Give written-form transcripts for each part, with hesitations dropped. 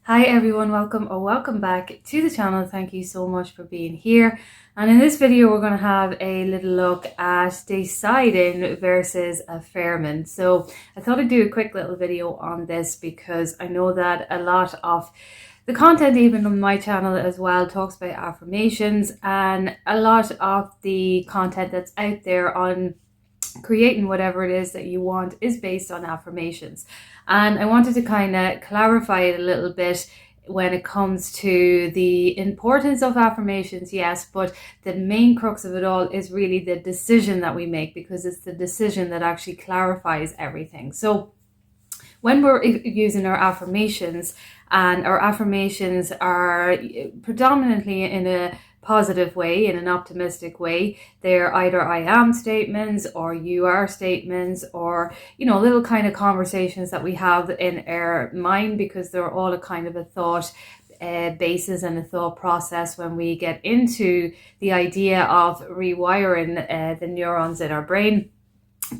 Hi everyone, welcome back to the channel. Thank you so much for being here. And in this video, we're going to have a little look at deciding versus affirming. So I thought I'd do a quick little video on this because I know that a lot of the content, even on my channel as well, talks about affirmations, and a lot of the content that's out there on creating whatever it is that you want is based on affirmations. And I wanted to kind of clarify it a little bit when it comes to the importance of affirmations, yes, but the main crux of it all is really the decision that we make, because it's the decision that actually clarifies everything. So when we're using our affirmations, and our affirmations are predominantly in a positive way, in an optimistic way, they're either I am statements or you are statements, or little kind of conversations that we have in our mind, because they're all a kind of a thought basis and a thought process when we get into the idea of rewiring the neurons in our brain.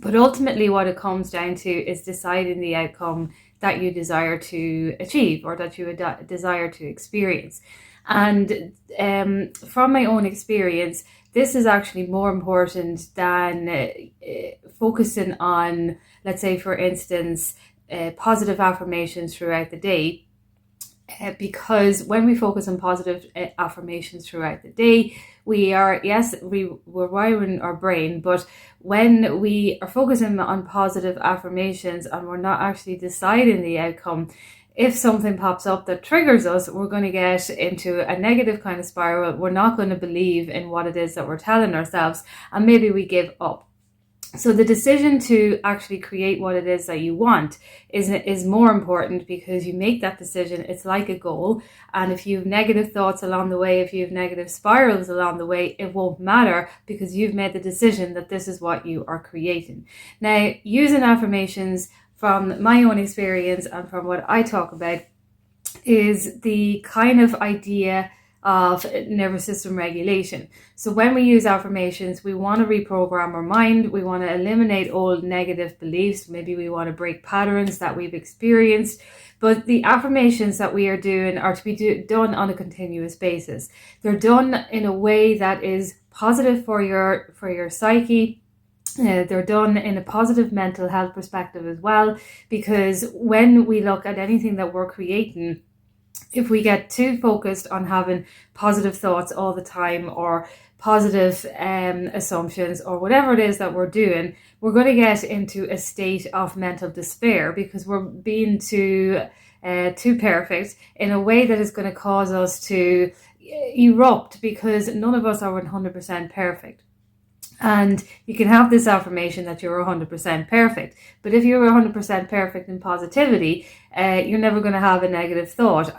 But ultimately what it comes down to is deciding the outcome that you desire to achieve, or that you desire to experience. And from my own experience, this is actually more important than focusing on, let's say, for instance, positive affirmations throughout the day. Because when we focus on positive affirmations throughout the day, we're wiring our brain. But when we are focusing on positive affirmations and we're not actually deciding the outcome, if something pops up that triggers us, we're going to get into a negative kind of spiral. We're not going to believe in what it is that we're telling ourselves, and maybe we give up. So the decision to actually create what it is that you want is more important, because you make that decision. It's like a goal. And if you have negative thoughts along the way, if you have negative spirals along the way, it won't matter, because you've made the decision that this is what you are creating. Now, using affirmations, from my own experience and from what I talk about, is the kind of idea of nervous system regulation. So when we use affirmations, we want to reprogram our mind. We want to eliminate old negative beliefs. Maybe we want to break patterns that we've experienced. But the affirmations that we are doing are to be done on a continuous basis. They're done in a way that is positive for your psyche. They're done in a positive mental health perspective as well, because when we look at anything that we're creating, if we get too focused on having positive thoughts all the time, or positive assumptions, or whatever it is that we're doing, we're going to get into a state of mental despair, because we're being too perfect in a way that is going to cause us to erupt, because none of us are 100% perfect. And you can have this affirmation that you're 100% perfect. But if you're 100% perfect in positivity, you're never going to have a negative thought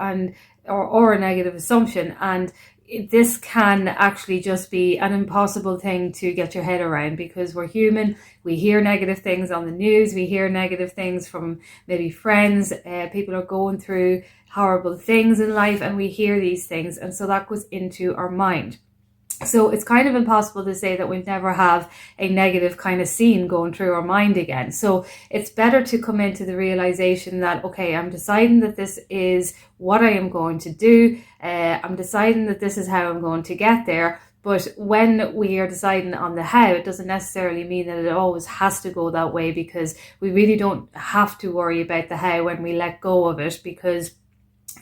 or a negative assumption. And this can actually just be an impossible thing to get your head around, because we're human. We hear negative things on the news. We hear negative things from maybe friends. People are going through horrible things in life, and we hear these things. And so that goes into our mind. So it's kind of impossible to say that we'd never have a negative kind of scene going through our mind again. So it's better to come into the realization that, okay, I'm deciding that this is what I am going to do. I'm deciding that this is how I'm going to get there. But when we are deciding on the how, it doesn't necessarily mean that it always has to go that way, because we really don't have to worry about the how when we let go of it, because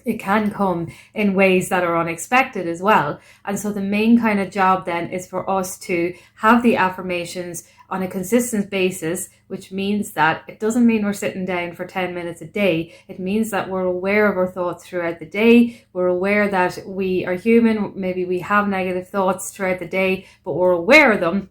it can come in ways that are unexpected as well. And so the main kind of job then is for us to have the affirmations on a consistent basis, which means that it doesn't mean we're sitting down for 10 minutes a day. It means that we're aware of our thoughts throughout the day. We're aware that we are human. Maybe we have negative thoughts throughout the day, but we're aware of them.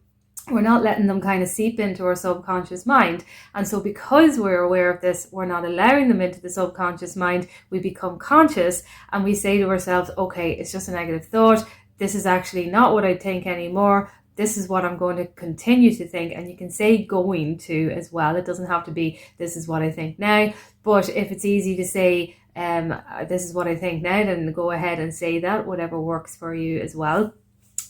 We're not letting them kind of seep into our subconscious mind. And so because we're aware of this, we're not allowing them into the subconscious mind. We become conscious, and we say to ourselves, okay, it's just a negative thought. This is actually not what I think anymore. This is what I'm going to continue to think. And you can say going to as well. It doesn't have to be this is what I think now. But if it's easy to say this is what I think now, then go ahead and say that, whatever works for you as well.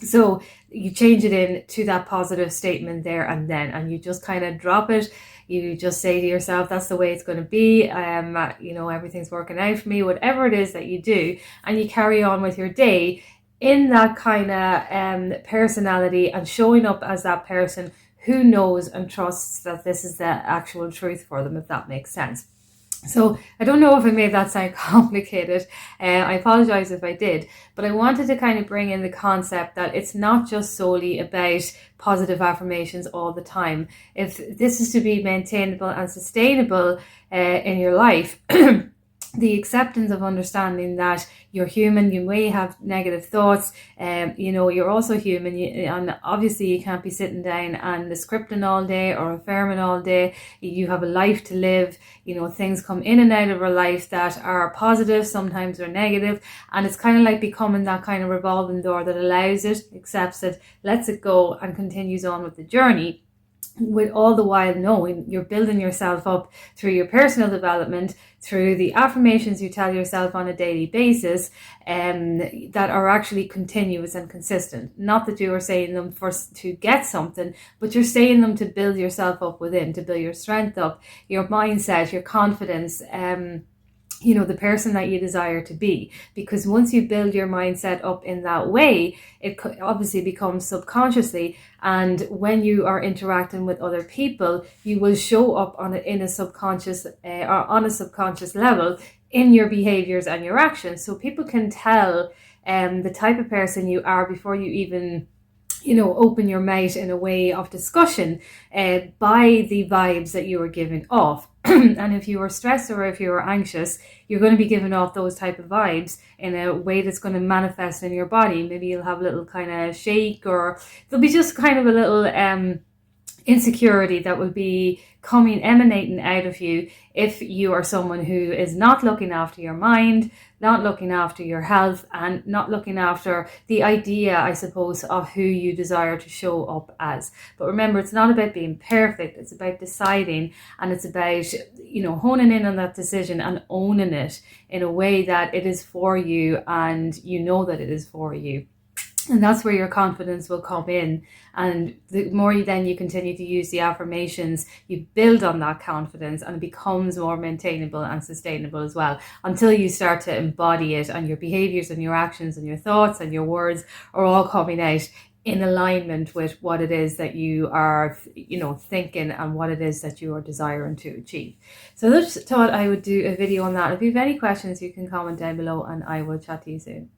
So you change it into that positive statement there and then, and you just kind of drop it. You just say to yourself, that's the way it's going to be. Everything's working out for me, whatever it is that you do. And you carry on with your day in that kind of personality and showing up as that person who knows and trusts that this is the actual truth for them, if that makes sense. So I don't know if I made that sound complicated. I apologize if I did, but I wanted to kind of bring in the concept that it's not just solely about positive affirmations all the time. If this is to be maintainable and sustainable in your life, the acceptance of understanding that you're human, you may have negative thoughts, you're also human, and obviously you can't be sitting down and scripting all day or affirming all day. You have a life to live. Things come in and out of our life that are positive, sometimes are negative, and it's kind of like becoming that kind of revolving door that allows it, accepts it, lets it go, and continues on with the journey, with all the while knowing you're building yourself up through your personal development, through the affirmations you tell yourself on a daily basis, that are actually continuous and consistent. Not that you are saying them to get something, but you're saying them to build yourself up within, to build your strength up, your mindset, your confidence, the person that you desire to be. Because once you build your mindset up in that way, it obviously becomes subconsciously, and when you are interacting with other people, you will show up on a subconscious level in your behaviors and your actions. So people can tell the type of person you are before you even open your mouth in a way of discussion by the vibes that you are giving off. And if you are stressed or if you are anxious, you're going to be giving off those type of vibes in a way that's going to manifest in your body. Maybe you'll have a little kind of shake, or there'll be just kind of a little insecurity that will be emanating out of you if you are someone who is not looking after your mind, not looking after your health, and not looking after the idea, I suppose, of who you desire to show up as. But remember, it's not about being perfect. It's about deciding, and it's about honing in on that decision and owning it in a way that it is for you, and you know that it is for you. And that's where your confidence will come in. And the more you continue to use the affirmations, you build on that confidence, and it becomes more maintainable and sustainable as well, until you start to embody it, and your behaviors and your actions and your thoughts and your words are all coming out in alignment with what it is that you are, thinking, and what it is that you are desiring to achieve. So I just thought I would do a video on that. If you have any questions, you can comment down below, and I will chat to you soon.